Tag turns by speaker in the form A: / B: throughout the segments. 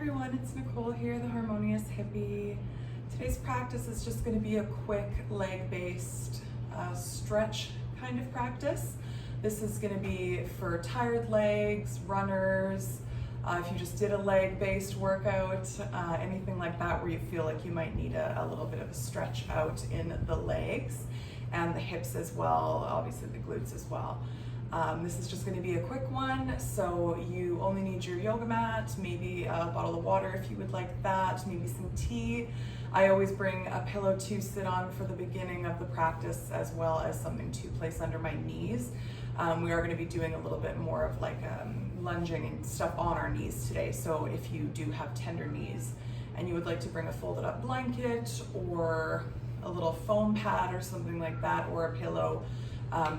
A: everyone, it's Nicole here, the Harmonious Hippy. Today's practice is just going to be a quick leg-based stretch kind of practice. This is going to be for tired legs, runners, if you just did a leg-based workout, anything like that where you feel like you might need a little bit of a stretch out in the legs and the hips as well, obviously the glutes as well. This is just going to be a quick one, so you only need your yoga mat, maybe a bottle of water if you would like that, maybe some tea. I always bring a pillow to sit on for the beginning of the practice, as well as something to place under my knees. We are going to be doing a little bit more of like lunging and stuff on our knees today, so if you do have tender knees and you would like to bring a folded up blanket or a little foam pad or something like that, or a pillow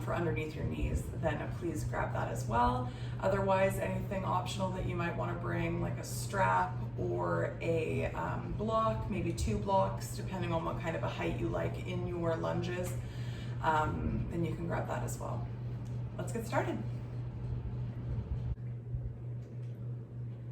A: for underneath your knees, then please grab that as well. Otherwise, anything optional that you might want to bring, like a strap or a block, maybe 2 blocks, depending on what kind of a height you like in your lunges, then you can grab that as well. Let's get started.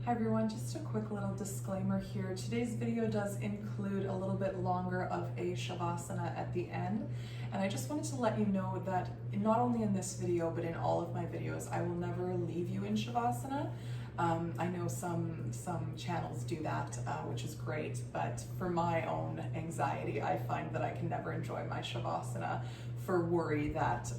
A: Hi everyone, just a quick little disclaimer here. Today's video does include a little bit longer of a Shavasana at the end, and I just wanted to let you know that not only in this video, but in all of my videos, I will never leave you in Shavasana. I know some channels do that, which is great, but for my own anxiety, I find that I can never enjoy my Shavasana for worry that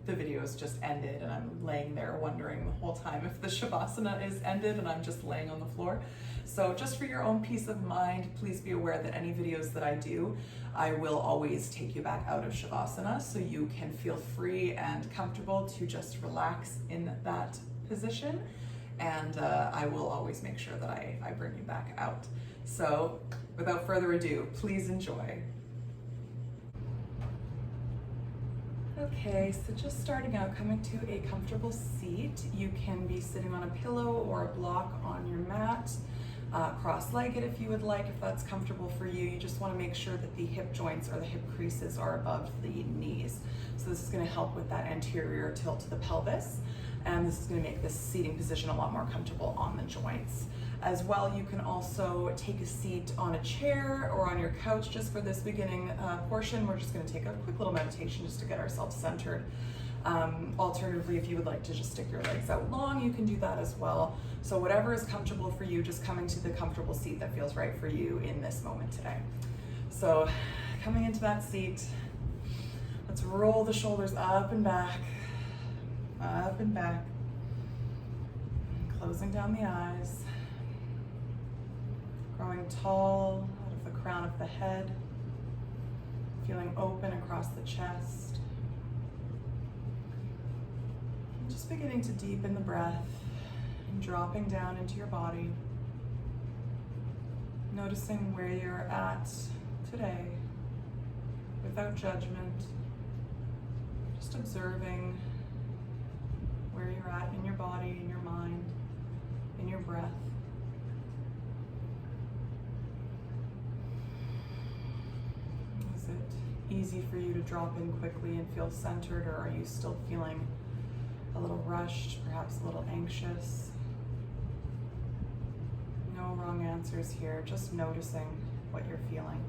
A: the video's just ended and I'm laying there wondering the whole time if the Shavasana is ended and I'm just laying on the floor. So just for your own peace of mind, please be aware that any videos that I do, I will always take you back out of Shavasana so you can feel free and comfortable to just relax in that position. And I will always make sure that I bring you back out. So without further ado, please enjoy. Okay, so just starting out, coming to a comfortable seat. You can be sitting on a pillow or a block on your mat, cross-legged if you would like, if that's comfortable for you. You just want to make sure that the hip joints or the hip creases are above the knees. So this is going to help with that anterior tilt to the pelvis, and this is going to make this seating position a lot more comfortable on the joints. As well, you can also take a seat on a chair or on your couch just for this beginning portion. We're just going to take a quick little meditation just to get ourselves centered. Alternatively, if you would like to just stick your legs out long, you can do that as well. So whatever is comfortable for you, just coming to the comfortable seat that feels right for you in this moment today. So coming into that seat, let's roll the shoulders up and back, closing down the eyes. Growing tall out of the crown of the head, feeling open across the chest. And just beginning to deepen the breath and dropping down into your body. Noticing where you're at today without judgment. Just observing where you're at in your body, in your mind, in your breath. Is it easy for you to drop in quickly and feel centered, or are you still feeling a little rushed, perhaps a little anxious? No wrong answers here, just noticing what you're feeling.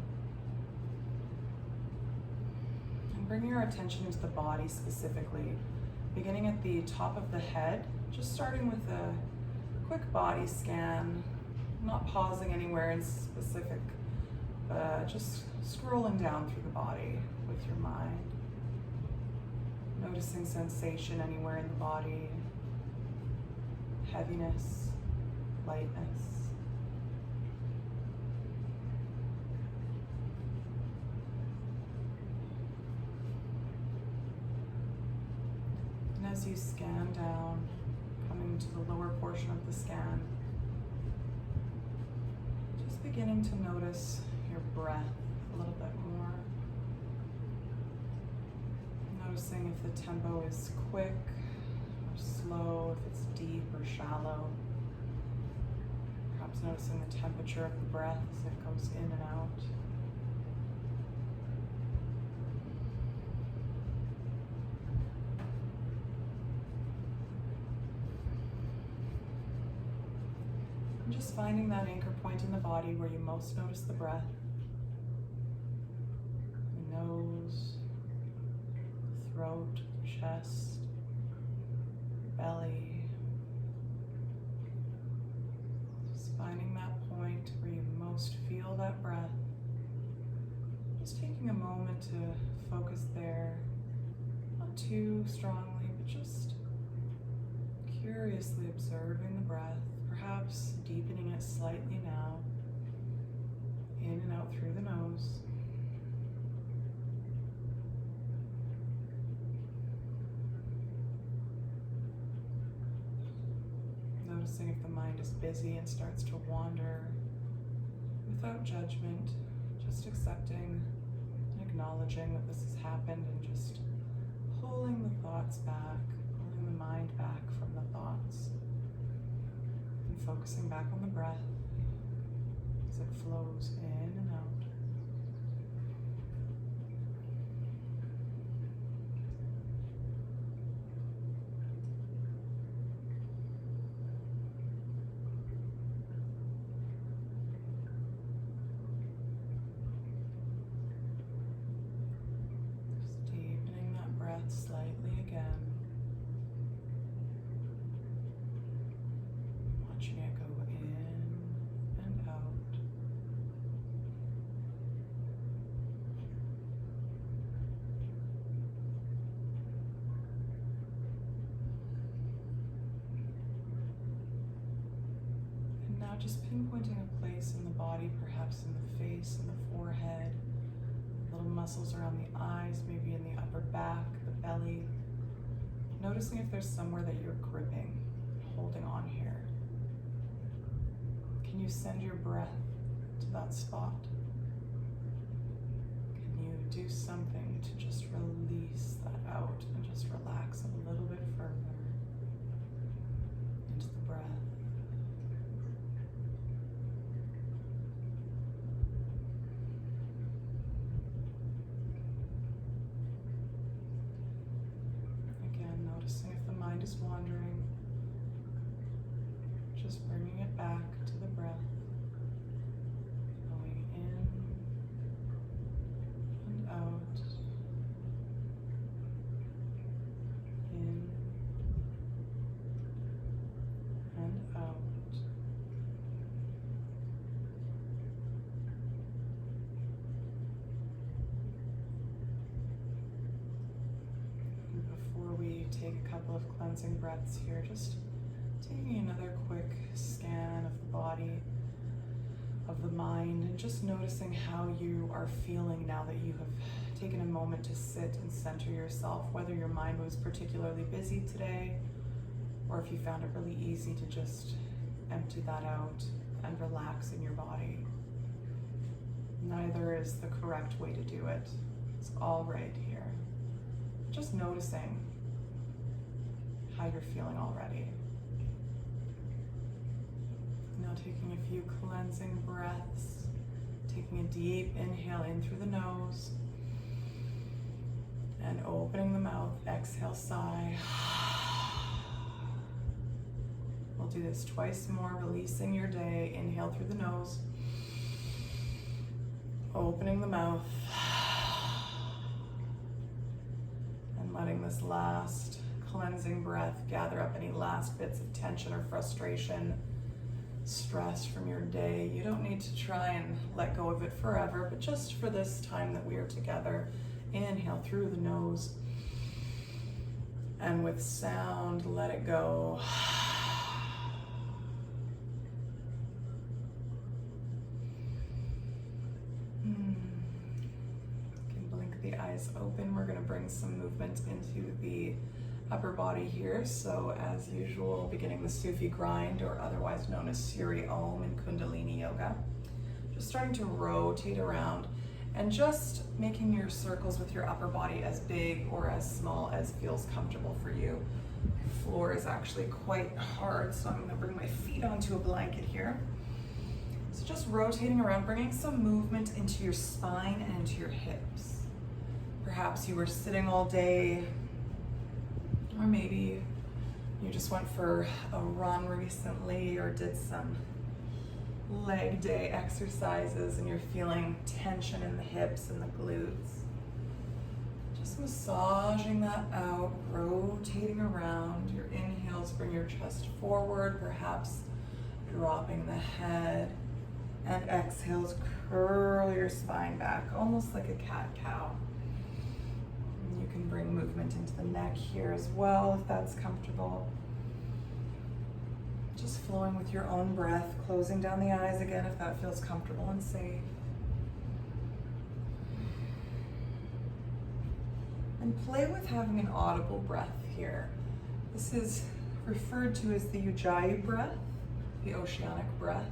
A: And bringing your attention into the body specifically, beginning at the top of the head, just starting with a quick body scan, not pausing anywhere in specific, just scrolling down through the body with your mind, noticing sensation anywhere in the body, heaviness, lightness. And as you scan down, coming to the lower portion of the scan, just beginning to notice your breath a little bit more. Noticing if the tempo is quick or slow, if it's deep or shallow. Perhaps noticing the temperature of the breath as it goes in and out. just finding that anchor point in the body where you most notice the breath. The nose, throat, chest, belly. Just finding that point where you most feel that breath. Just taking a moment to focus there, not too strongly, but just curiously observing the breath, perhaps deepening it slightly now, in and out through the nose. Noticing if the mind is busy and starts to wander without judgment, just accepting and acknowledging that this has happened and just pulling the thoughts back, pulling the mind back from the thoughts and focusing back on the breath as it flows in and out. Slightly again, watching it go in and out. And now just pinpointing a place in the body, perhaps in the face, in the forehead, little muscles around the eyes, maybe in the upper back, the belly. Noticing if there's somewhere that you're gripping, holding on here. Can you send your breath to that spot? Can you do something to just release that out and just relax a little bit further into the breath? Noticing if the mind is wandering, just bringing it back to the breath, going in and out, in and out. Take a couple of cleansing breaths here, just taking another quick scan of the body, of the mind, and just noticing how you are feeling now that you have taken a moment to sit and center yourself, whether your mind was particularly busy today or if you found it really easy to just empty that out and relax in your body. Neither is the correct way to do it. It's all right here. Just noticing how you're feeling already. Now taking a few cleansing breaths, taking a deep inhale in through the nose and opening the mouth, exhale, sigh. We'll do this twice more, releasing your day. Inhale through the nose, opening the mouth, and letting this last cleansing breath gather up any last bits of tension or frustration, stress from your day. You don't need to try and let go of it forever, but just for this time that we are together, inhale through the nose, and with sound, let it go. You can blink the eyes open. We're going to bring some movement into the upper body here. So as usual, beginning the Sufi grind, or otherwise known as Surya Om in Kundalini Yoga. Just starting to rotate around and just making your circles with your upper body as big or as small as feels comfortable for you. The floor is actually quite hard, so I'm going to bring my feet onto a blanket here. So just rotating around, bringing some movement into your spine and into your hips. Perhaps you were sitting all day, or maybe you just went for a run recently or did some leg day exercises and you're feeling tension in the hips and the glutes. Just massaging that out, rotating around. Your inhales bring your chest forward, perhaps dropping the head. And exhales, curl your spine back, almost like a cat-cow. You can bring movement into the neck here as well, if that's comfortable. Just flowing with your own breath, closing down the eyes again if that feels comfortable and safe. And play with having an audible breath here. This is referred to as the Ujjayi breath, the oceanic breath.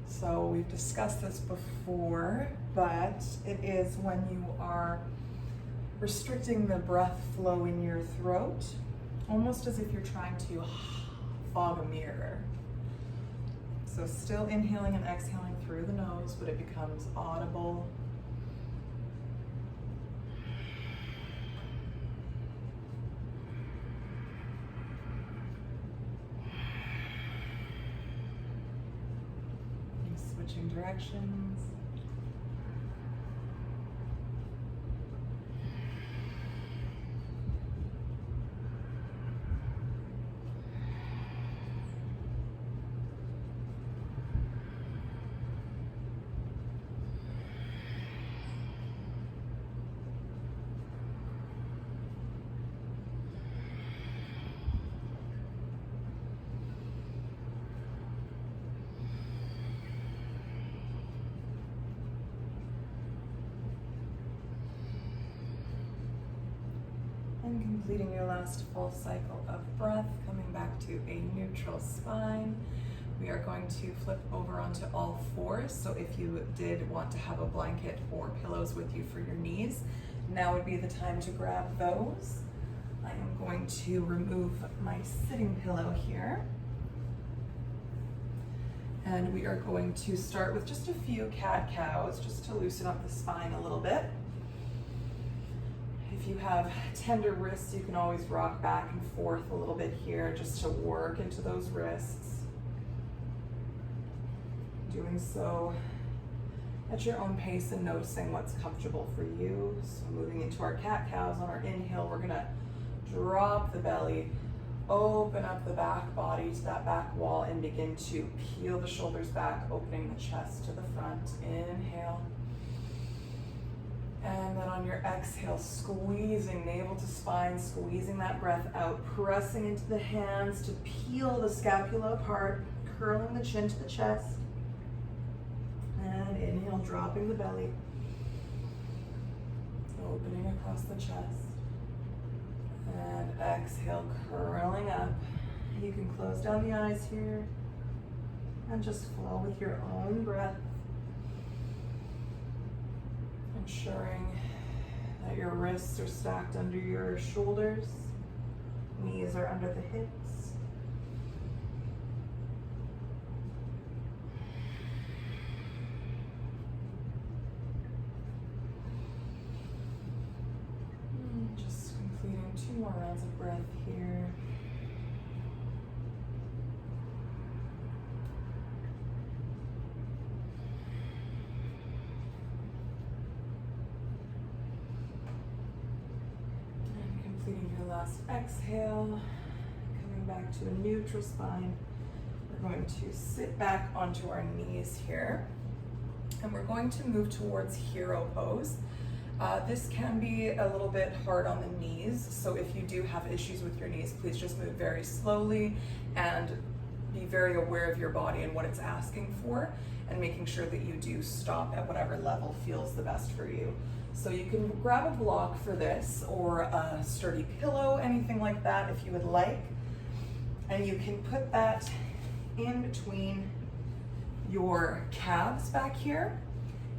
A: So we've discussed this before, but it is when you are restricting the breath flow in your throat, almost as if you're trying to fog a mirror. So still inhaling and exhaling through the nose, but it becomes audible. Switching directions. And completing your last full cycle of breath, coming back to a neutral spine. We are going to flip over onto all fours. So if you did want to have a blanket or pillows with you for your knees, now would be the time to grab those. I am going to remove my sitting pillow here. And we are going to start with just a few cat-cows, just to loosen up the spine a little bit. If you have tender wrists, you can always rock back and forth a little bit here just to work into those wrists. Doing so at your own pace and noticing what's comfortable for you. So moving into our cat-cows, on our inhale, we're gonna drop the belly, open up the back body to that back wall and begin to peel the shoulders back, opening the chest to the front. Inhale. And then on your exhale, squeezing navel to spine, squeezing that breath out, pressing into the hands to peel the scapula apart, curling the chin to the chest. And inhale, dropping the belly, opening across the chest. And exhale, curling up. You can close down the eyes here and just flow with your own breath. Ensuring that your wrists are stacked under your shoulders, knees are under the hips. Just completing 2 more rounds of breath here. Last exhale, coming back to a neutral spine. We're going to sit back onto our knees here, and we're going to move towards hero pose. This can be a little bit hard on the knees, so if you do have issues with your knees, please just move very slowly and be very aware of your body and what it's asking for, and making sure that you do stop at whatever level feels the best for you. So you can grab a block for this, or a sturdy pillow, anything like that if you would like. And you can put that in between your calves back here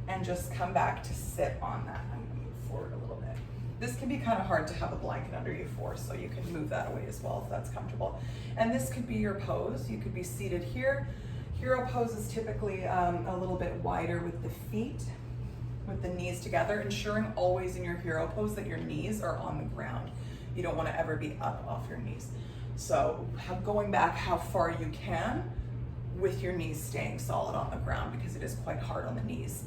A: and just come back to sit on that. I'm gonna move forward a little bit. This can be kind of hard to have a blanket under you for, so you can move that away as well if that's comfortable. And this could be your pose. You could be seated here. Hero pose is typically a little bit wider with the feet, with the knees together, ensuring always in your hero pose that your knees are on the ground. You don't want to ever be up off your knees. So going back how far you can with your knees staying solid on the ground, because it is quite hard on the knees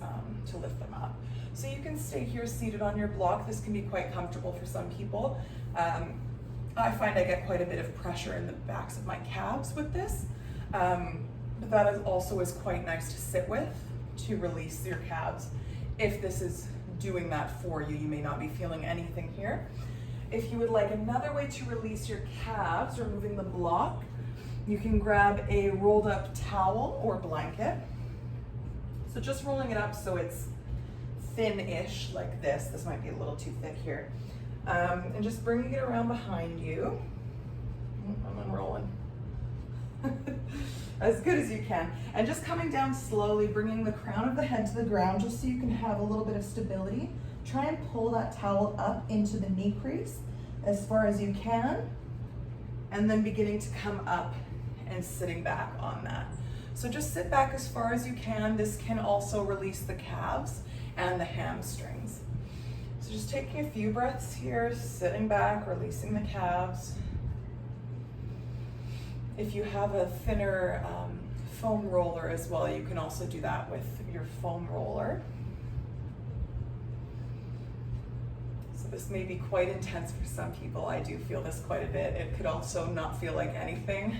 A: to lift them up. So you can stay here seated on your block. This can be quite comfortable for some people. I find I get quite a bit of pressure in the backs of my calves with this, but that is also quite nice to sit with to release your calves. If this is doing that for you, you may not be feeling anything here. If you would like another way to release your calves, removing the block, you can grab a rolled up towel or blanket. So just rolling it up so it's thin-ish like this. This might be a little too thick here. And just bringing it around behind you. I'm unrolling. As good as you can. And just coming down slowly, bringing the crown of the head to the ground just so you can have a little bit of stability. Try and pull that towel up into the knee crease as far as you can, and then beginning to come up and sitting back on that. So just sit back as far as you can. This can also release the calves and the hamstrings. So just taking a few breaths here, sitting back, releasing the calves. If you have a thinner foam roller as well, you can also do that with your foam roller. So this may be quite intense for some people. I do feel this quite a bit. It could also not feel like anything.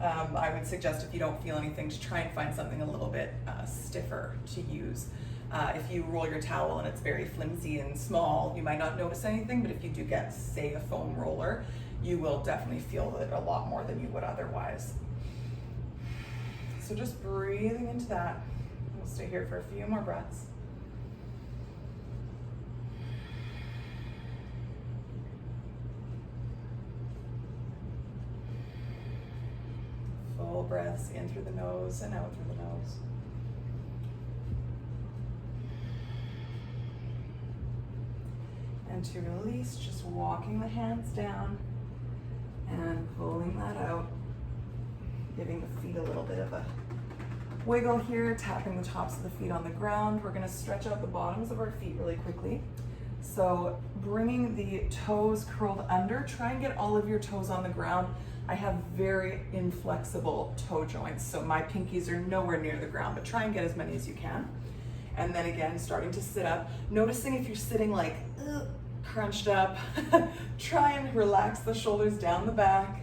A: I would suggest, if you don't feel anything, to try and find something a little bit stiffer to use. If you roll your towel and it's very flimsy and small, you might not notice anything, but if you do get, say, a foam roller, you will definitely feel it a lot more than you would otherwise. So just breathing into that. We'll stay here for a few more breaths. Full breaths in through the nose and out through the nose. And to release, just walking the hands down and pulling that out, giving the feet a little bit of a wiggle here, tapping the tops of the feet on the ground. We're going to stretch out the bottoms of our feet really quickly. So bringing the toes curled under, try and get all of your toes on the ground. I have very inflexible toe joints, so my pinkies are nowhere near the ground, but try and get as many as you can. And then again, starting to sit up, noticing if you're sitting like crunched up, try and relax the shoulders down the back,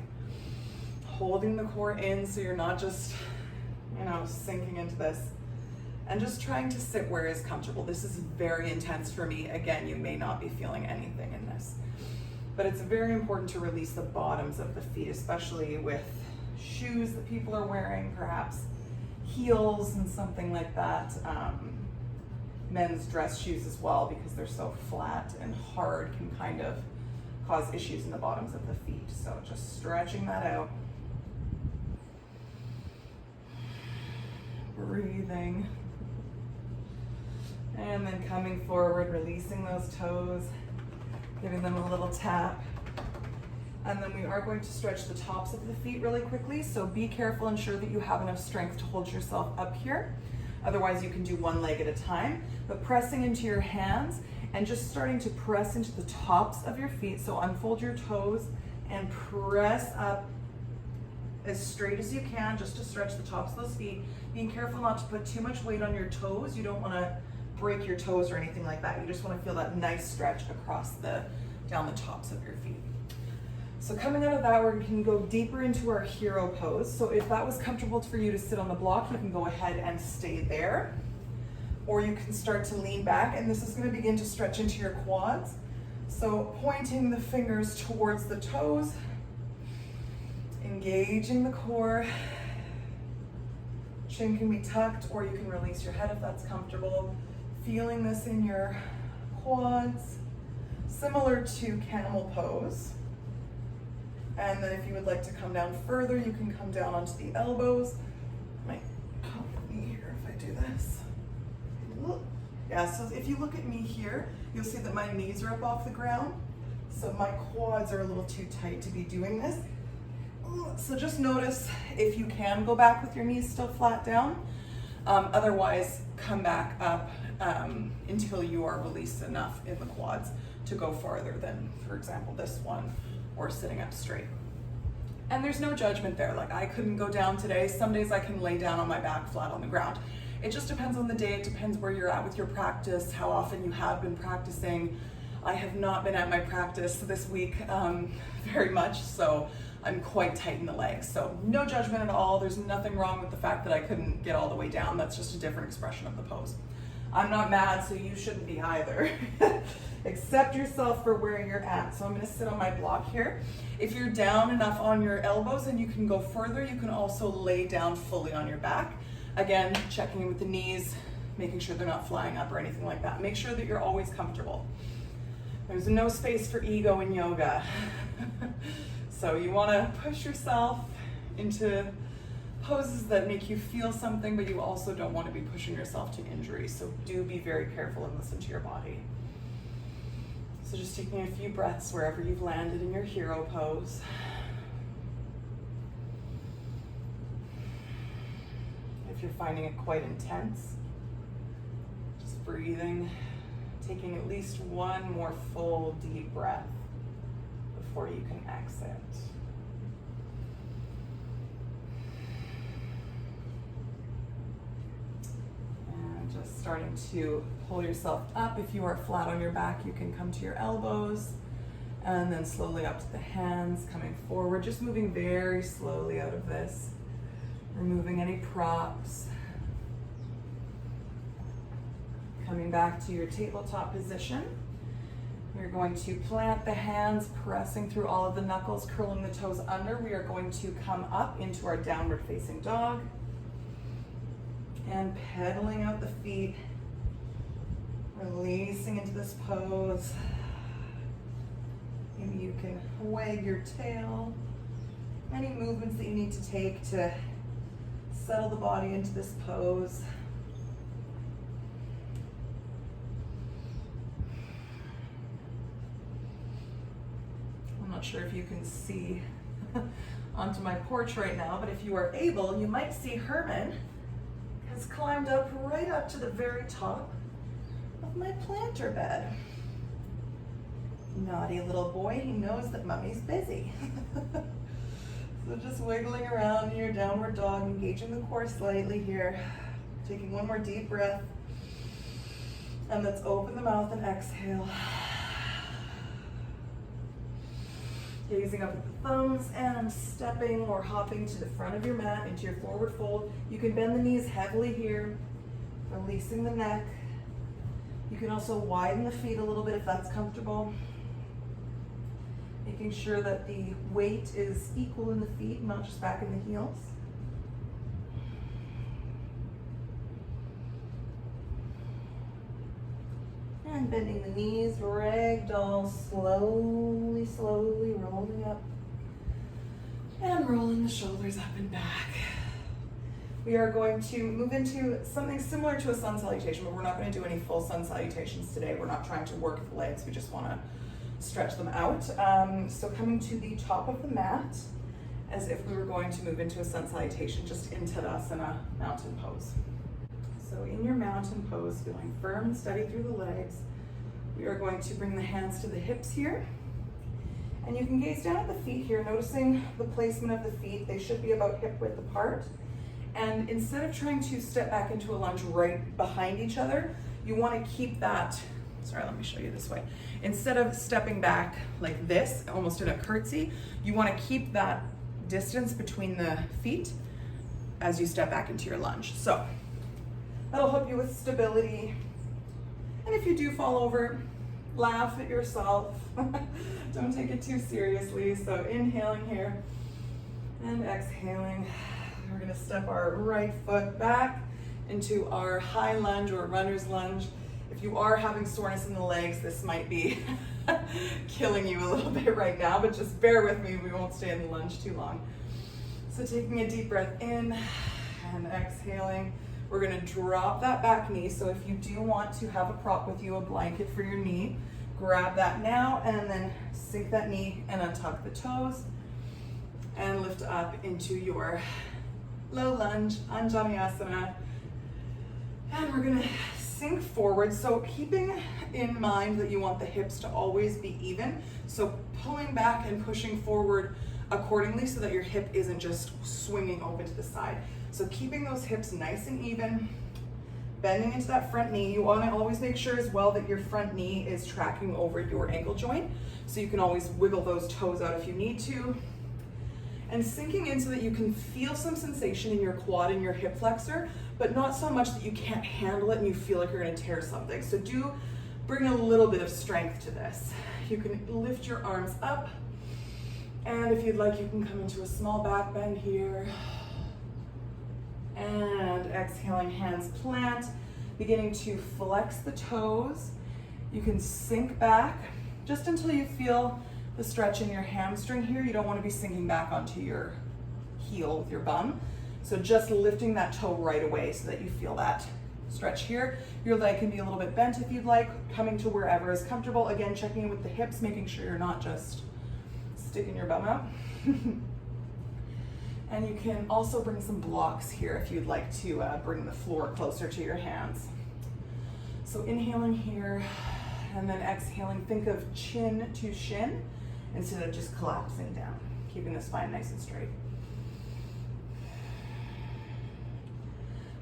A: holding the core in so you're not just, sinking into this. And just trying to sit where is comfortable. This is very intense for me. Again, you may not be feeling anything in this. But it's very important to release the bottoms of the feet, especially with shoes that people are wearing, perhaps heels and something like that. Men's dress shoes as well, because they're so flat and hard, can kind of cause issues in the bottoms of the feet. So just stretching that out. Breathing. And then coming forward, releasing those toes, giving them a little tap. And then we are going to stretch the tops of the feet really quickly. So be careful, ensure that you have enough strength to hold yourself up here. Otherwise, you can do one leg at a time, but pressing into your hands and just starting to press into the tops of your feet. So unfold your toes and press up as straight as you can, just to stretch the tops of those feet. Being careful not to put too much weight on your toes. You don't want to break your toes or anything like that. You just want to feel that nice stretch across down the tops of your feet. So coming out of that, we can go deeper into our hero pose. So if that was comfortable for you to sit on the block, you can go ahead and stay there. Or you can start to lean back, and this is going to begin to stretch into your quads. So pointing the fingers towards the toes, engaging the core. Chin can be tucked, or you can release your head if that's comfortable. Feeling this in your quads, similar to camel pose. And then if you would like to come down further, you can come down onto the elbows. Might help me here if I do this. Yeah, so if you look at me here, you'll see that my knees are up off the ground. So my quads are a little too tight to be doing this. So just notice if you can go back with your knees still flat down. Otherwise, come back up until you are released enough in the quads to go farther than, for example, this one, or sitting up straight. And there's no judgment there. Like, I couldn't go down today. Some days I can lay down on my back flat on the ground. It just depends on the day. It depends where you're at with your practice, how often you have been practicing. I have not been at my practice this week very much, so I'm quite tight in the legs. So no judgment at all. There's nothing wrong with the fact that I couldn't get all the way down. That's just a different expression of the pose. I'm not mad, so you shouldn't be either. Accept yourself for where you're at. So I'm gonna sit on my block here. If you're down enough on your elbows and you can go further, you can also lay down fully on your back. Again, checking in with the knees, making sure they're not flying up or anything like that. Make sure that you're always comfortable. There's no space for ego in yoga. So you wanna push yourself into poses that make you feel something, but you also don't want to be pushing yourself to injury. So do be very careful and listen to your body. So just taking a few breaths wherever you've landed in your hero pose. If you're finding it quite intense, just breathing, taking at least one more full deep breath before you can exit. Just starting to pull yourself up. If you are flat on your back, you can come to your elbows and then slowly up to the hands, coming forward, just moving very slowly out of this, removing any props. Coming back to your tabletop position. We're going to plant the hands, pressing through all of the knuckles, curling the toes under. We are going to come up into our downward facing dog. And pedaling out the feet, releasing into this pose. Maybe you can wag your tail. Any movements that you need to take to settle the body into this pose. I'm not sure if you can see onto my porch right now, but if you are able, you might see Herman has climbed up right up to the very top of my planter bed. Naughty little boy, he knows that mommy's busy. So just wiggling around in your downward dog, engaging the core slightly here. Taking one more deep breath. And let's open the mouth and exhale. Gazing up at the thumbs and stepping or hopping to the front of your mat into your forward fold. You can bend the knees heavily here, releasing the neck. You can also widen the feet a little bit if that's comfortable. Making sure that the weight is equal in the feet, not just back in the heels. And bending the knees, ragdoll, slowly, slowly rolling up and rolling the shoulders up and back. We are going to move into something similar to a sun salutation, but we're not going to do any full sun salutations today. We're not trying to work the legs, we just want to stretch them out. So coming to the top of the mat, as if we were going to move into a sun salutation, just in Tadasana, mountain pose. So in your mountain pose, feeling firm and steady through the legs, we are going to bring the hands to the hips here. And you can gaze down at the feet here, noticing the placement of the feet. They should be about hip width apart. And instead of trying to step back into a lunge right behind each other, you want to keep that, sorry, let me show you this way. Instead of stepping back like this, almost in a curtsy, you want to keep that distance between the feet as you step back into your lunge. So that'll help you with stability. And if you do fall over, laugh at yourself. Don't take it too seriously. So inhaling here and exhaling. We're gonna step our right foot back into our high lunge or runner's lunge. If you are having soreness in the legs, this might be killing you a little bit right now, but just bear with me, we won't stay in the lunge too long. So taking a deep breath in and exhaling. We're gonna drop that back knee. So if you do want to have a prop with you, a blanket for your knee, grab that now and then sink that knee and untuck the toes and lift up into your low lunge, Anjaneyasana. And we're gonna sink forward. So keeping in mind that you want the hips to always be even. So pulling back and pushing forward accordingly so that your hip isn't just swinging open to the side. So keeping those hips nice and even, bending into that front knee. You want to always make sure as well that your front knee is tracking over your ankle joint, so you can always wiggle those toes out if you need to. And sinking in so that you can feel some sensation in your quad and your hip flexor, but not so much that you can't handle it and you feel like you're going to tear something. So do bring a little bit of strength to this. You can lift your arms up, and if you'd like, you can come into a small back bend here. And exhaling, hands plant, beginning to flex the toes. You can sink back just until you feel the stretch in your hamstring here. You don't want to be sinking back onto your heel with your bum. So just lifting that toe right away so that you feel that stretch here. Your leg can be a little bit bent if you'd like, coming to wherever is comfortable. Again, checking in with the hips, making sure you're not just sticking your bum out. And you can also bring some blocks here if you'd like to bring the floor closer to your hands. So inhaling here and then exhaling, think of chin to shin instead of just collapsing down, keeping the spine nice and straight.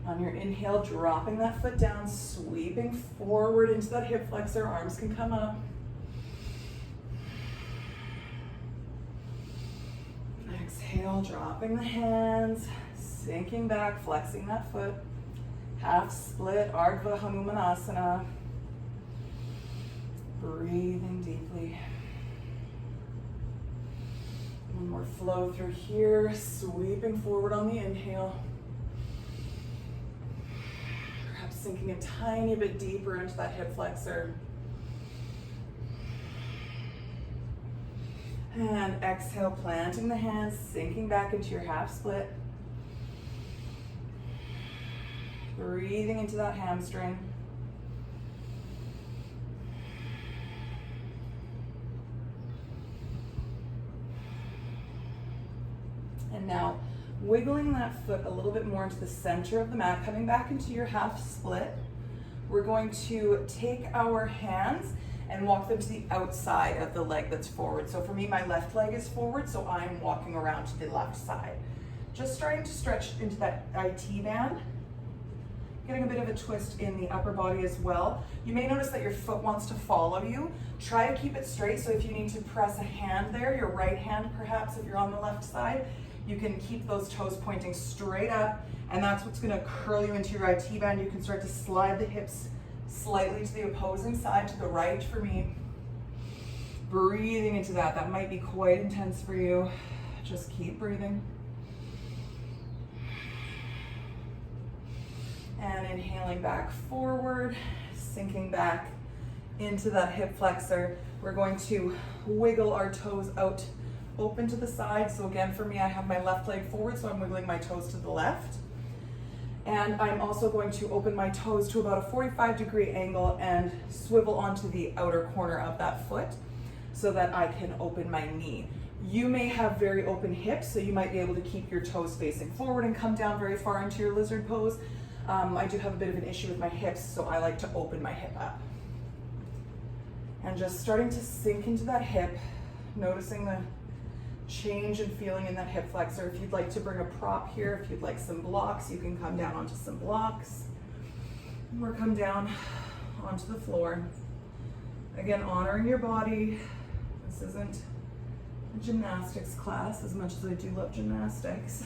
A: On your inhale, dropping that foot down, sweeping forward into that hip flexor, arms can come up. Exhale, dropping the hands, sinking back, flexing that foot. Half split, Ardha Hanumanasana. Breathing deeply. One more flow through here, sweeping forward on the inhale. Perhaps sinking a tiny bit deeper into that hip flexor. And exhale, planting the hands, sinking back into your half split. Breathing into that hamstring. And now, wiggling that foot a little bit more into the center of the mat, coming back into your half split. We're going to take our hands and walk them to the outside of the leg that's forward. So for me, my left leg is forward, so I'm walking around to the left side. Just starting to stretch into that IT band. Getting a bit of a twist in the upper body as well. You may notice that your foot wants to follow you. Try to keep it straight, so if you need to press a hand there, your right hand perhaps if you're on the left side, you can keep those toes pointing straight up, and that's what's gonna curl you into your IT band. You can start to slide the hips slightly to the opposing side, to the right for me. Breathing into that. That might be quite intense for you. Just keep breathing. And inhaling back forward, sinking back into that hip flexor. We're going to wiggle our toes out, open to the side. So again, for me, I have my left leg forward, so I'm wiggling my toes to the left. And I'm also going to open my toes to about a 45-degree angle and swivel onto the outer corner of that foot so that I can open my knee. You may have very open hips, so you might be able to keep your toes facing forward and come down very far into your lizard pose. I do have a bit of an issue with my hips, so I like to open my hip up. And just starting to sink into that hip, noticing the change and feeling in that hip flexor. If you'd like to bring a prop here, if you'd like some blocks, you can come down onto some blocks or come down onto the floor. Again, honoring your body. This isn't a gymnastics class, as much as I do love gymnastics.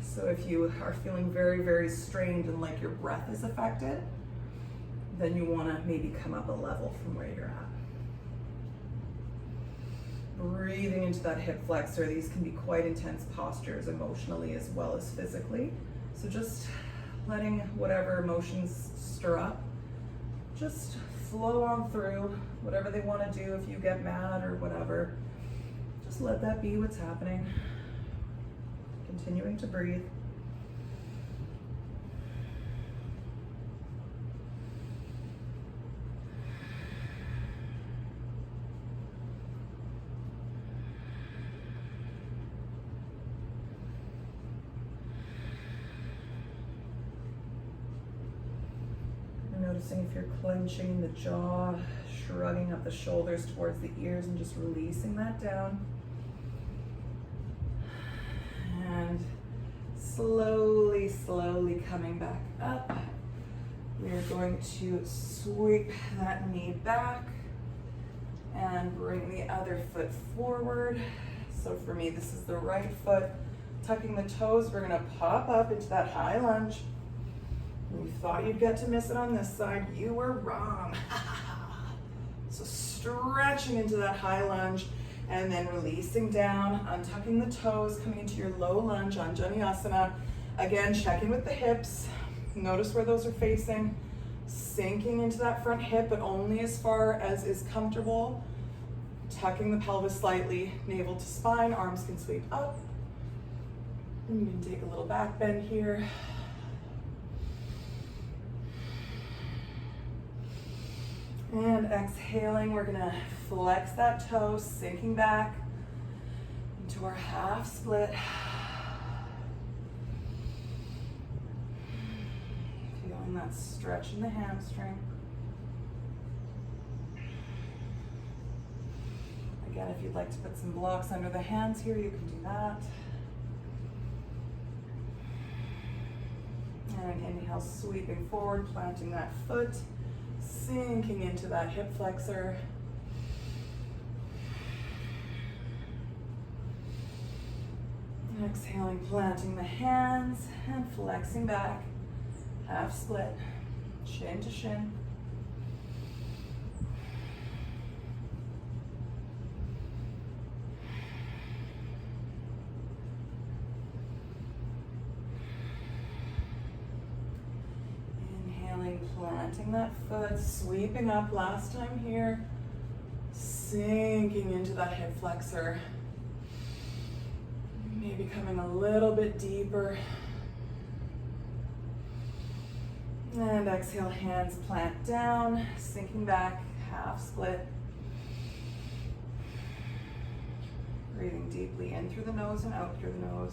A: So if you are feeling very, very strained and like your breath is affected, then you want to maybe come up a level from where you're at. Breathing into that hip flexor. These can be quite intense postures emotionally as well as physically. So just letting whatever emotions stir up, just flow on through whatever they want to do. If you get mad or whatever, just let that be what's happening. Continuing to breathe. Noticing if you're clenching the jaw, shrugging up the shoulders towards the ears and just releasing that down. And slowly, slowly coming back up. We are going to sweep that knee back and bring the other foot forward. So for me, this is the right foot. Tucking the toes, we're gonna pop up into that high lunge. You thought you'd get to miss it on this side, you were wrong. So stretching into that high lunge and then releasing down, untucking the toes, coming into your low lunge, Anjaneyasana. Again, check in with the hips. Notice where those are facing. Sinking into that front hip, but only as far as is comfortable. Tucking the pelvis slightly, navel to spine, arms can sweep up. And you can take a little back bend here. And exhaling, we're gonna flex that toe, sinking back into our half split. Feeling that stretch in the hamstring. Again, if you'd like to put some blocks under the hands here, you can do that. And inhale, sweeping forward, planting that foot, sinking into that hip flexor. And exhaling, planting the hands and flexing back, half split, shin to shin. Planting that foot, sweeping up, last time here, sinking into that hip flexor. Maybe coming a little bit deeper. And exhale, hands plant down, sinking back, half split. Breathing deeply in through the nose and out through the nose.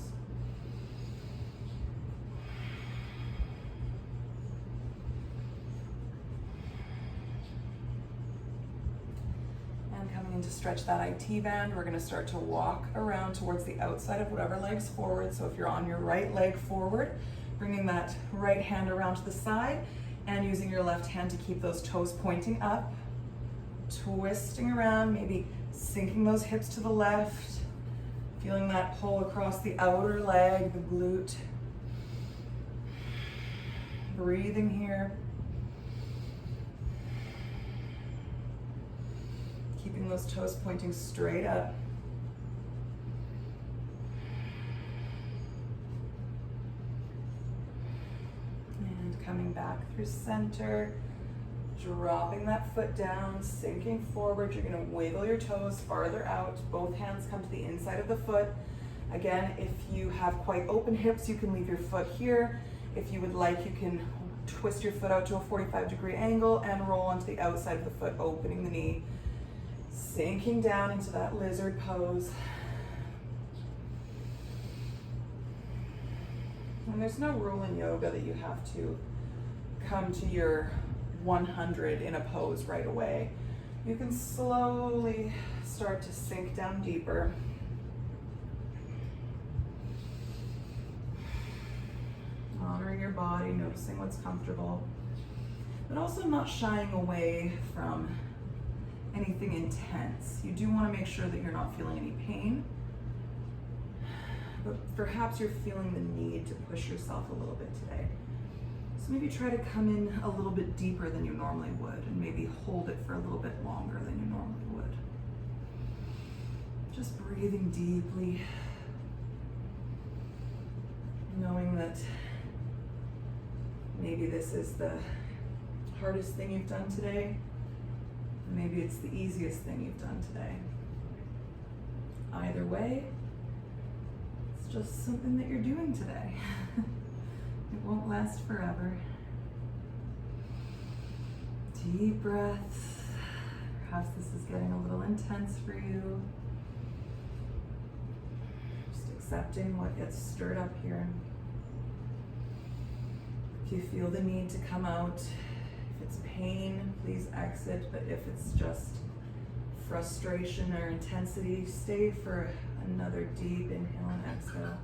A: To stretch that IT band, we're going to start to walk around towards the outside of whatever leg's forward. So if you're on your right leg forward, bringing that right hand around to the side and using your left hand to keep those toes pointing up, twisting around, maybe sinking those hips to the left, feeling that pull across the outer leg, the glute. Breathing here. Keeping those toes pointing straight up. And coming back through center, dropping that foot down, sinking forward. You're gonna wiggle your toes farther out. Both hands come to the inside of the foot. Again, if you have quite open hips, you can leave your foot here. If you would like, you can twist your foot out to a 45-degree angle and roll onto the outside of the foot, opening the knee. Sinking down into that lizard pose. And there's no rule in yoga that you have to come to your 100 in a pose right away. You can slowly start to sink down deeper. Honoring your body, noticing what's comfortable, but also not shying away from anything intense. You do want to make sure that you're not feeling any pain, but perhaps you're feeling the need to push yourself a little bit today. So maybe try to come in a little bit deeper than you normally would, and maybe hold it for a little bit longer than you normally would. Just breathing deeply, knowing that maybe this is the hardest thing you've done today. Maybe it's the easiest thing you've done today. Either way, it's just something that you're doing today. It won't last forever. Deep breaths. Perhaps this is getting a little intense for you. Just accepting what gets stirred up here. If you feel the need to come out, if it's pain, please exit, but if it's just frustration or intensity, stay for another deep inhale and exhale.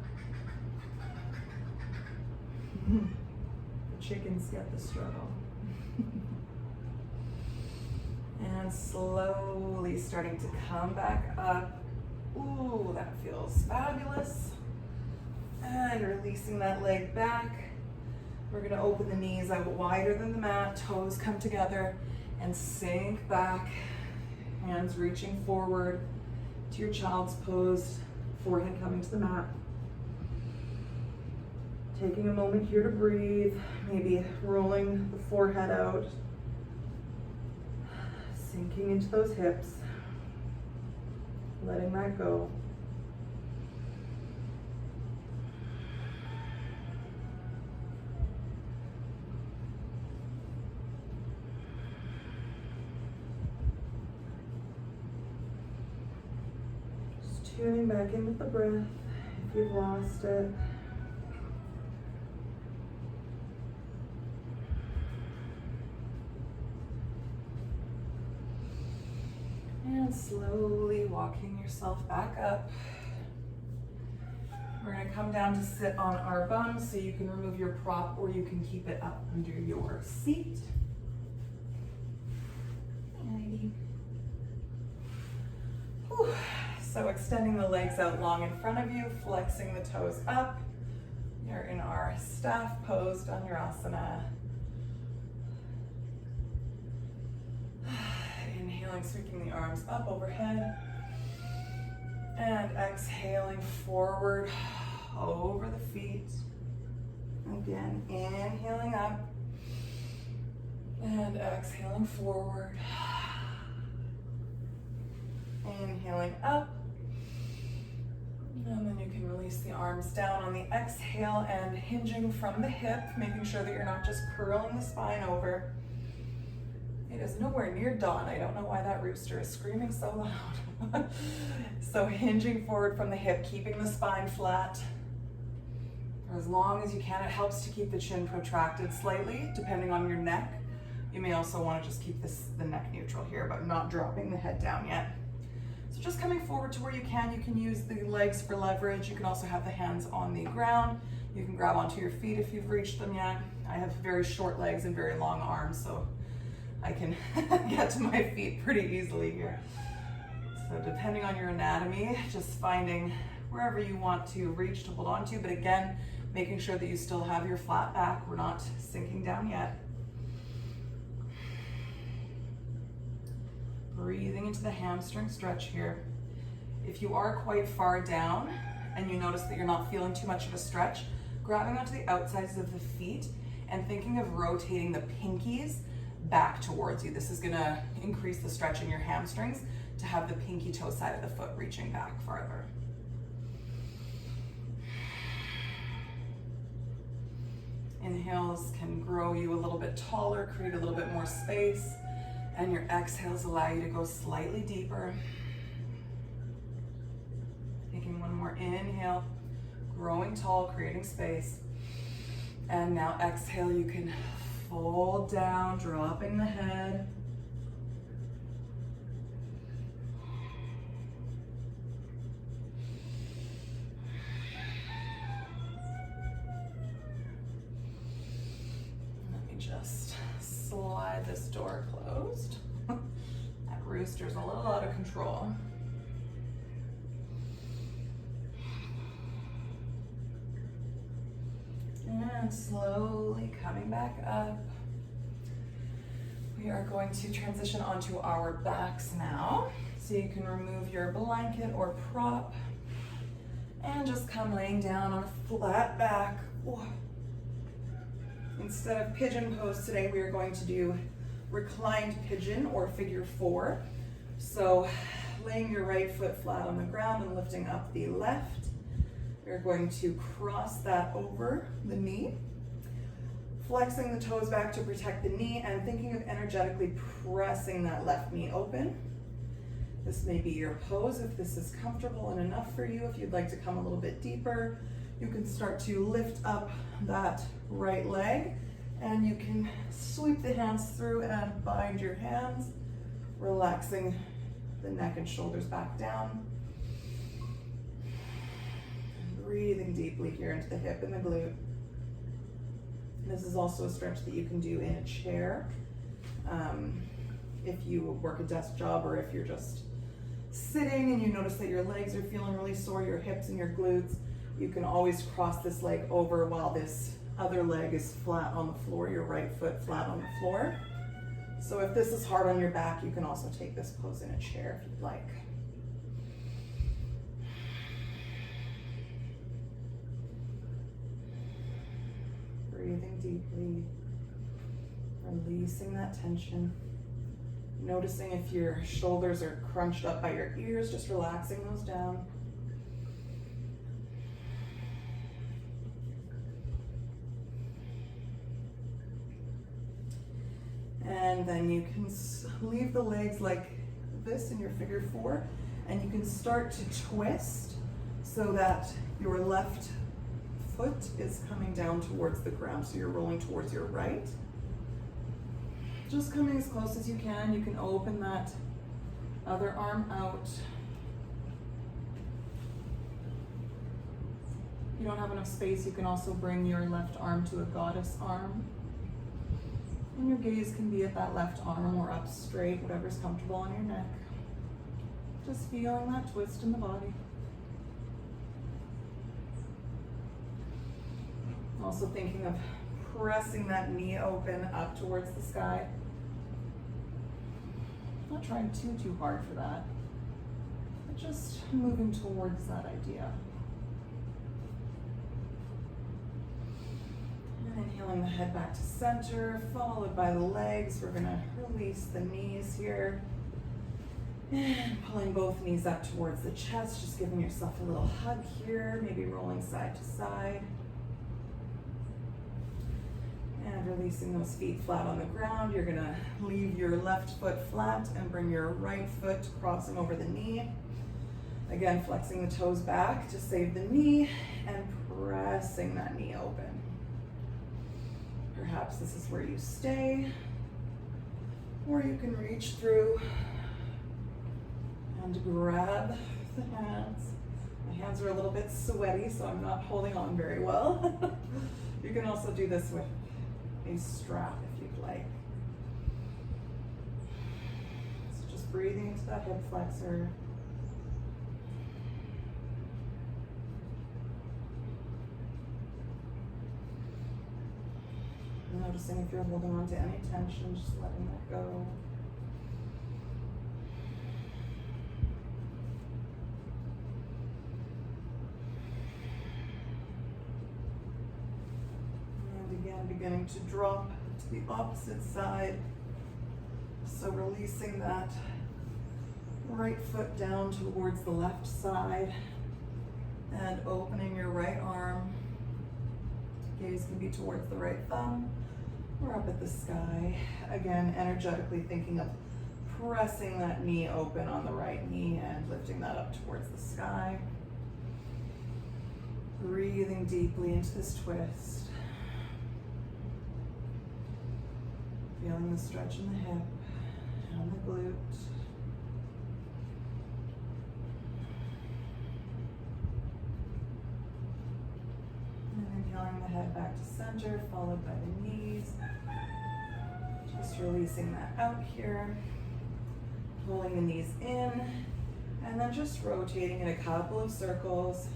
A: The chickens get the struggle. And slowly starting to come back up. Ooh, that feels fabulous. And releasing that leg back. We're gonna open the knees out wider than the mat, toes come together and sink back. Hands reaching forward to your child's pose, forehead coming to the mat. Taking a moment here to breathe, maybe rolling the forehead out, sinking into those hips, letting that go. Just tuning back in with the breath if you've lost it. And slowly walking yourself back up. We're going to come down to sit on our bums, so you can remove your prop or you can keep it up under your seat. Whew. So extending the legs out long in front of you, flexing the toes up. You're in our staff pose, Dhanurasana. Inhaling, sweeping the arms up overhead. And exhaling forward over the feet. Again, inhaling up. And exhaling forward. Inhaling up. And then you can release the arms down on the exhale and hinging from the hip, making sure that you're not just curling the spine over. It is nowhere near dawn. I don't know why that rooster is screaming so loud. So hinging forward from the hip, keeping the spine flat for as long as you can. It helps to keep the chin protracted slightly, depending on your neck. You may also want to just keep the neck neutral here, but not dropping the head down yet. So just coming forward to where you can use the legs for leverage. You can also have the hands on the ground. You can grab onto your feet if you've reached them yet. I have very short legs and very long arms, so I can get to my feet pretty easily here. So depending on your anatomy, just finding wherever you want to reach to hold on to, but again, making sure that you still have your flat back. We're not sinking down yet. Breathing into the hamstring stretch here. If you are quite far down and you notice that you're not feeling too much of a stretch, grabbing onto the outsides of the feet and thinking of rotating the pinkies back towards you. This is gonna increase the stretch in your hamstrings to have the pinky toe side of the foot reaching back farther. Inhales can grow you a little bit taller, create a little bit more space, and your exhales allow you to go slightly deeper. Taking one more inhale, growing tall, creating space. And now exhale, you can fold down, dropping the head. Let me just slide this door closed. That rooster's a little out of control. And slowly coming back up. We are going to transition onto our backs now. So you can remove your blanket or prop and just come laying down on a flat back. Ooh. Instead of pigeon pose today, we are going to do reclined pigeon or figure four. So laying your right foot flat on the ground and lifting up the left. We're going to cross that over the knee, flexing the toes back to protect the knee and thinking of energetically pressing that left knee open. This may be your pose if this is comfortable and enough for you. If you'd like to come a little bit deeper, you can start to lift up that right leg And you can sweep the hands through and bind your hands, relaxing the neck and shoulders back down. Breathing deeply here into the hip and the glute. This is also a stretch that you can do in a chair. If you work a desk job, or if you're just sitting and you notice that your legs are feeling really sore, your hips and your glutes, you can always cross this leg over while this other leg is flat on the floor, your right foot flat on the floor. So if this is hard on your back, you can also take this pose in a chair if you'd like. Breathing deeply, releasing that tension. Noticing if your shoulders are crunched up by your ears, just relaxing those down. And then you can leave the legs like this in your figure four, and you can start to twist so that your left foot is coming down towards the ground, so you're rolling towards your right. Just coming as close as you can. You can open that other arm out. If you don't have enough space, you can also bring your left arm to a goddess arm. And your gaze can be at that left arm or up straight, whatever's comfortable on your neck. Just feeling that twist in the body. Also thinking of pressing that knee open up towards the sky. Not trying too hard for that, but just moving towards that idea. And inhaling the head back to center, followed by the legs. We're gonna release the knees here. And pulling both knees up towards the chest, just giving yourself a little hug here, maybe rolling side to side. And releasing those feet flat on the ground. You're gonna leave your left foot flat and bring your right foot crossing over the knee. Again, flexing the toes back to save the knee and pressing that knee open. Perhaps this is where you stay, or you can reach through and grab the hands. My hands are a little bit sweaty, so I'm not holding on very well. You can also do this with a strap if you'd like. So just breathing into that hip flexor. Noticing if you're holding on to any tension, just letting that go. Again, beginning to drop to the opposite side. So releasing that right foot down towards the left side and opening your right arm. Gaze can be towards the right thumb or up at the sky. Again, energetically thinking of pressing that knee open on the right knee and lifting that up towards the sky. Breathing deeply into this twist. Feeling the stretch in the hip and the glute. And inhaling the head back to center, followed by the knees. Just releasing that out here. Pulling the knees in, and then just rotating in a couple of circles.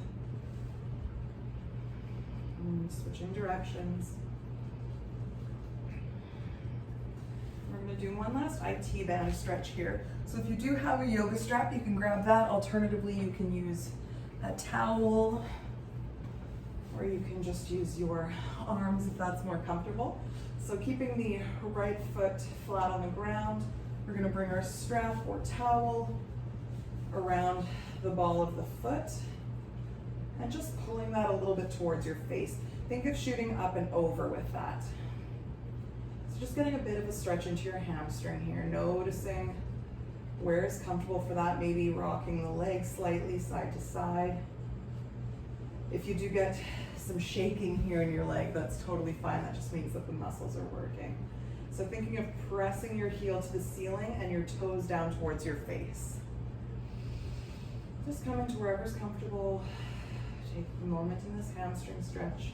A: And switching directions. We're going to do one last IT band stretch here. So if you do have a yoga strap, you can grab that. Alternatively, you can use a towel, or you can just use your arms if that's more comfortable. So keeping the right foot flat on the ground, we're going to bring our strap or towel around the ball of the foot and just pulling that a little bit towards your face. Think of shooting up and over with that. So just getting a bit of a stretch into your hamstring here, noticing where is comfortable for that, maybe rocking the legs slightly side to side. If you do get some shaking here in your leg, that's totally fine. That just means that the muscles are working. So thinking of pressing your heel to the ceiling and your toes down towards your face. Just coming to wherever's comfortable. Take a moment in this hamstring stretch.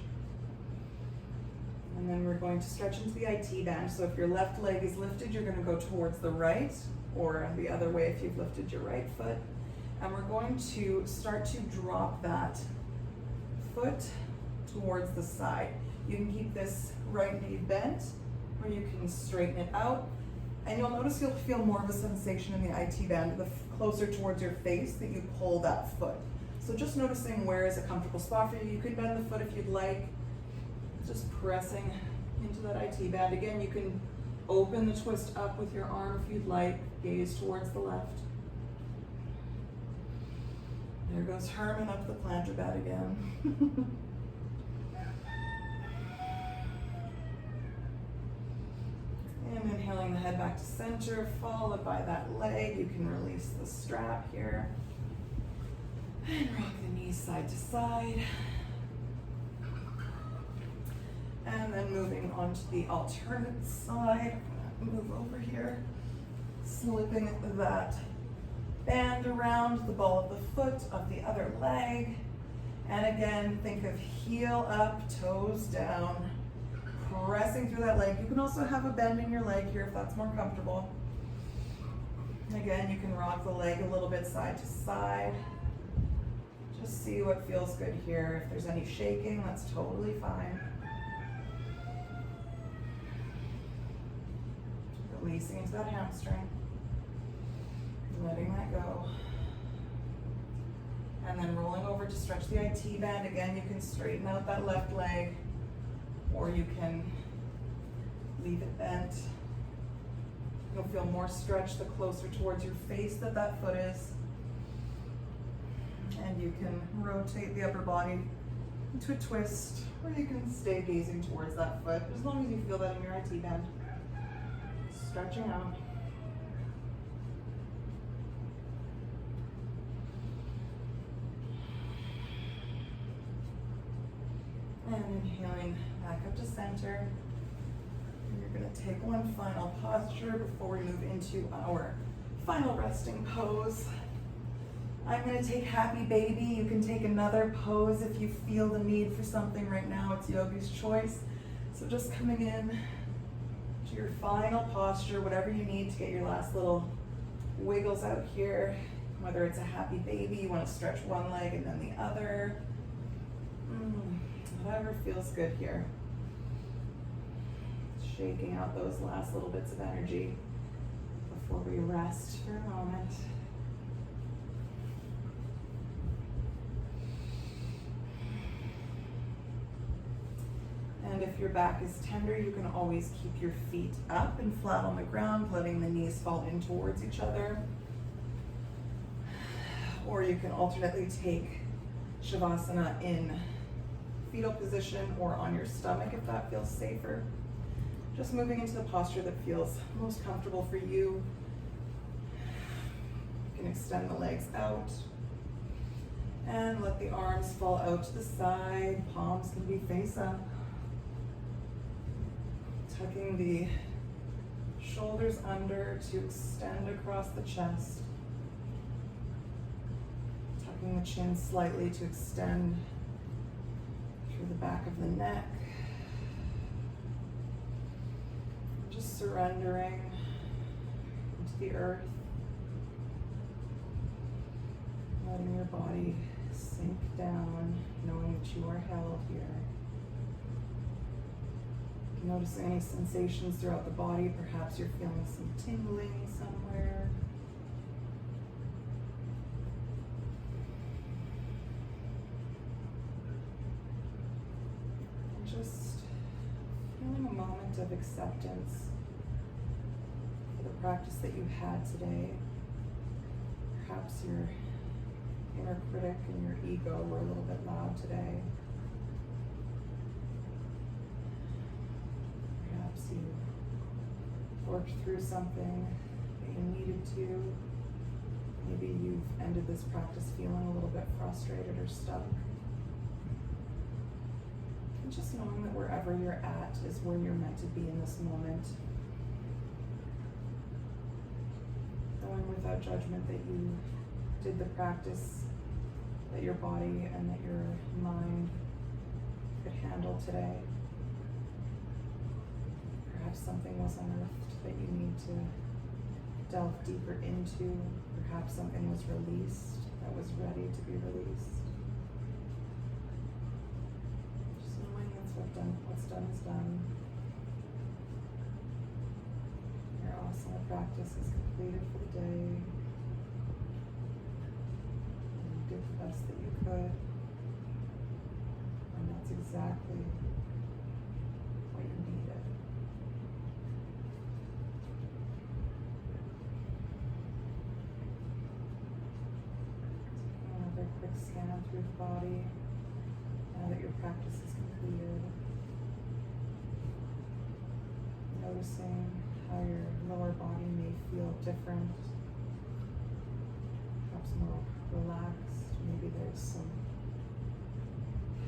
A: And then we're going to stretch into the IT band. So if your left leg is lifted, you're going to go towards the right, or the other way if you've lifted your right foot. And we're going to start to drop that foot towards the side. You can keep this right knee bent, or you can straighten it out. And you'll notice you'll feel more of a sensation in the IT band the closer towards your face that you pull that foot. So just noticing where is a comfortable spot for you. You could bend the foot if you'd like. Just pressing into that IT band. Again, you can open the twist up with your arm if you'd like. Gaze towards the left. There goes Herman up the plantar band again. And inhaling the head back to center, followed by that leg. You can release the strap here. And rock the knees side to side. And then moving on to the alternate side. Move over here. Slipping that band around the ball of the foot of the other leg. And again, think of heel up, toes down. Pressing through that leg. You can also have a bend in your leg here if that's more comfortable. Again, you can rock the leg a little bit side to side. Just see what feels good here. If there's any shaking, that's totally fine. Releasing into that hamstring. Letting that go. And then rolling over to stretch the IT band. Again, you can straighten out that left leg, or you can leave it bent. You'll feel more stretch the closer towards your face that that foot is. And you can rotate the upper body into a twist, or you can stay gazing towards that foot, as long as you feel that in your IT band. Stretching out. And inhaling back up to center. And you're going to take one final posture before we move into our final resting pose. I'm going to take happy baby. You can take another pose if you feel the need for something right now. It's yogi's choice. So just coming in to your final posture, whatever you need to get your last little wiggles out here. Whether it's a happy baby, you want to stretch one leg and then the other. Whatever feels good here. Shaking out those last little bits of energy before we rest for a moment. And if your back is tender, you can always keep your feet up and flat on the ground, letting the knees fall in towards each other. Or you can alternately take Shavasana in fetal position or on your stomach if that feels safer. Just moving into the posture that feels most comfortable for you. You can extend the legs out and let the arms fall out to the side. Palms can be face up. Tucking the shoulders under to extend across the chest. Tucking the chin slightly to extend through the back of the neck. Just surrendering into the earth. Letting your body sink down, knowing that you are held here. Noticing any sensations throughout the body. Perhaps you're feeling some tingling somewhere. And just feeling a moment of acceptance for the practice that you had today. Perhaps your inner critic and your ego were a little bit loud today. Perhaps you worked through something that you needed to. Maybe you've ended this practice feeling a little bit frustrated or stuck. And just knowing that wherever you're at is where you're meant to be in this moment. Knowing without judgment that you did the practice that your body and that your mind could handle today. Perhaps something was unearthed that you need to delve deeper into. Perhaps something was released that was ready to be released. Just knowing that's what's done is done. Your asana practice is completed for the day. And you did the best that you could. And that's exactly what you needed. Another quick scan through the body now that your practice is completed. Noticing how your lower body may feel different, perhaps more relaxed. Maybe there's some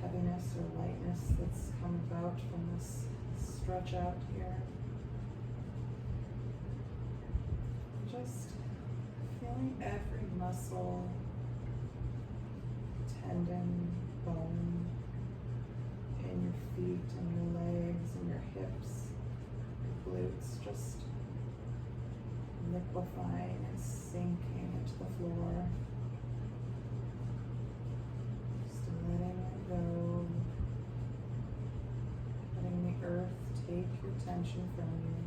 A: heaviness or lightness that's come about from this stretch out here. Just feeling every muscle, tendon, bone in your feet and your legs and your hips, your glutes, just liquefying and sinking into the floor. Just letting it go. Letting the earth take your tension from you.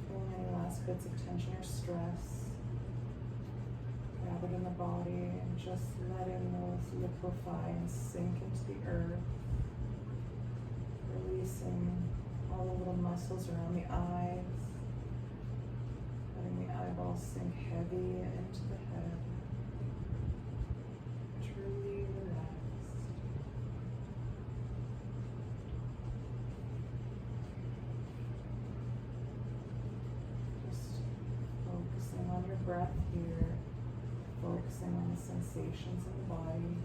A: Feeling any last bits of tension or stress gathered in the body, and just letting those liquefy and sink into the earth. Releasing all the little muscles around the eyes, letting the eyeballs sink heavy into the head. Truly relaxed. Just focusing on your breath here, focusing on the sensations in the body.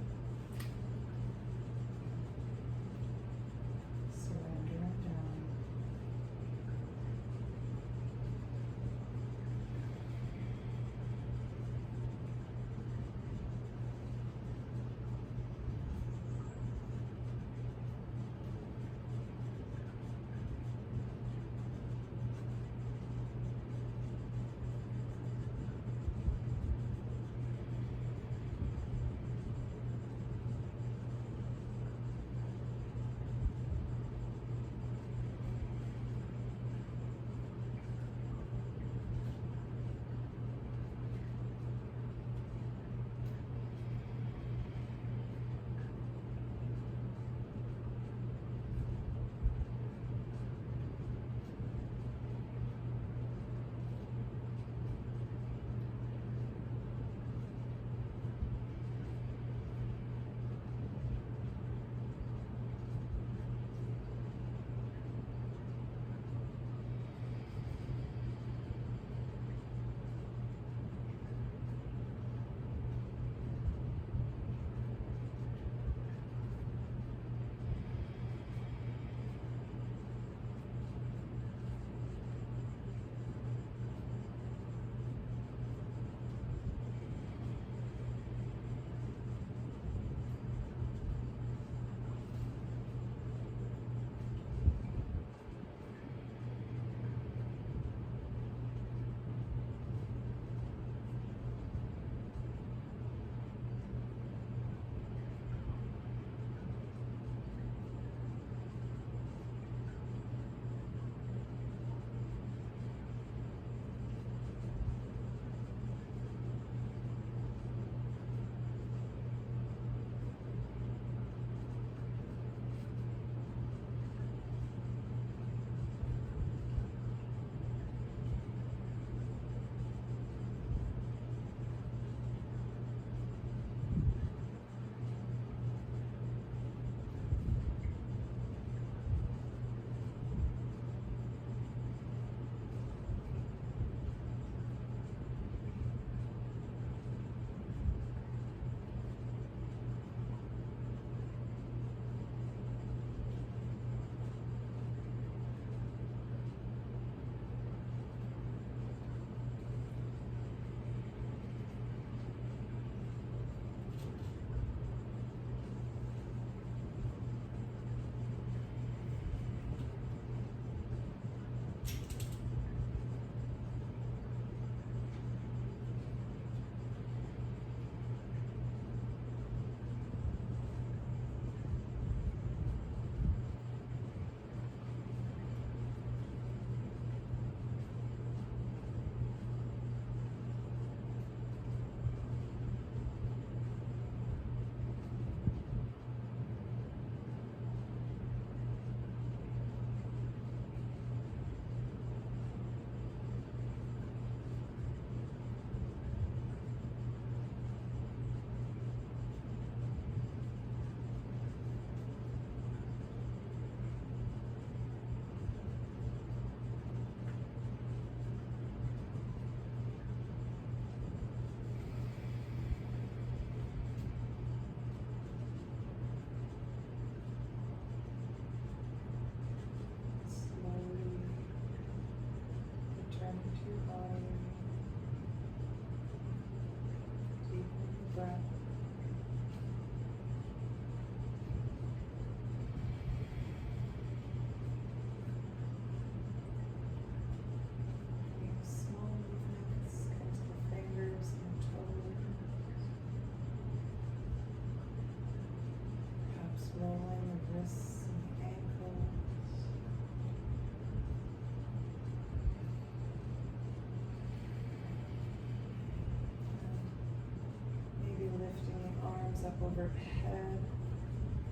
A: overhead,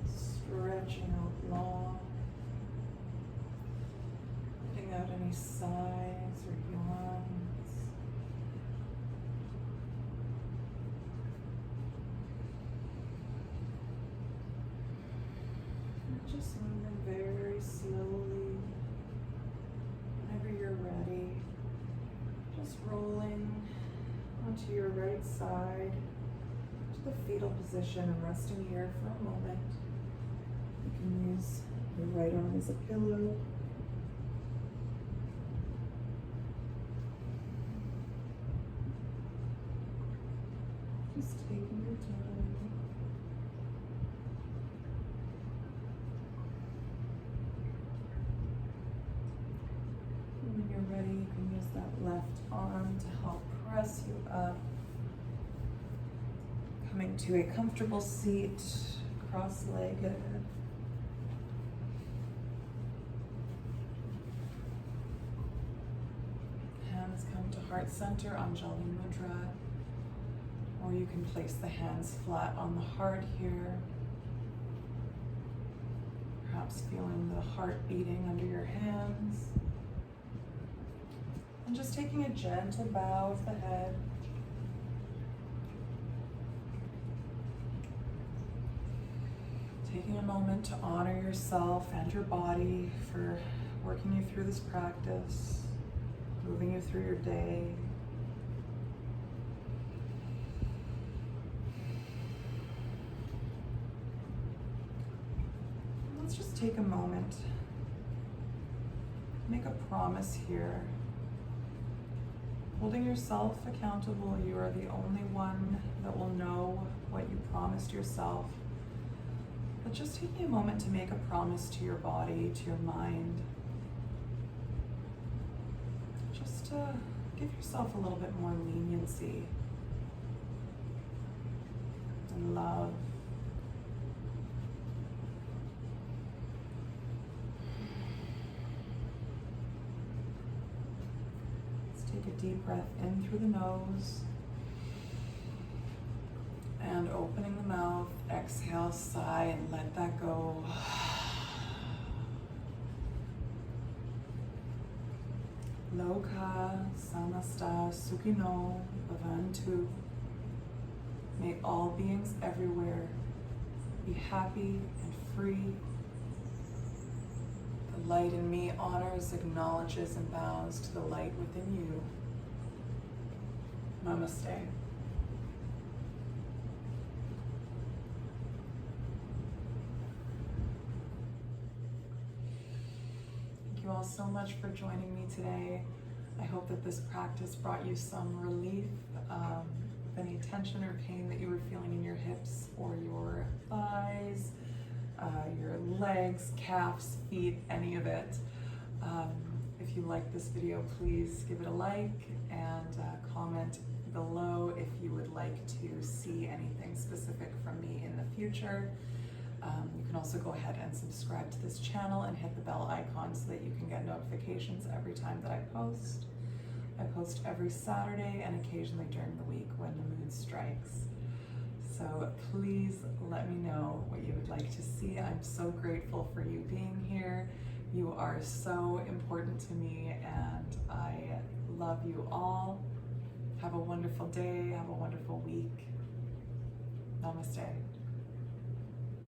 A: stretching out long, letting out any sighs or yawns. And just moving very slowly. Whenever you're ready, just rolling onto your right side to the fetal position and resting here for a moment. You can use your right arm as a pillow. Just taking your time. And when you're ready, you can use that left arm to help press you up. Coming to a comfortable seat, cross-legged. Hands come to heart center, Anjali Mudra. Or you can place the hands flat on the heart here. Perhaps feeling the heart beating under your hands. And just taking a gentle bow of the head. Taking a moment to honor yourself and your body for working you through this practice, moving you through your day. Let's just take a moment, make a promise here. Holding yourself accountable, you are the only one that will know what you promised yourself. But just taking a moment to make a promise to your body, to your mind, just to give yourself a little bit more leniency and love. Let's take a deep breath in through the nose. And opening the mouth, exhale, sigh, and let that go. Loka samasta sukhino bhavantu. May all beings everywhere be happy and free. The light in me honors, acknowledges, and bows to the light within you. Namaste. Thank you all so much for joining me today. I hope that this practice brought you some relief, any tension or pain that you were feeling in your hips or your thighs, your legs, calves, feet, any of it. If you like this video, please give it a like and comment below if you would like to see anything specific from me in the future. You can also go ahead and subscribe to this channel and hit the bell icon so that you can get notifications every time that I post. I post every Saturday and occasionally during the week when the mood strikes. So please let me know what you would like to see. I'm so grateful for you being here. You are so important to me and I love you all. Have a wonderful day, have a wonderful week. Namaste.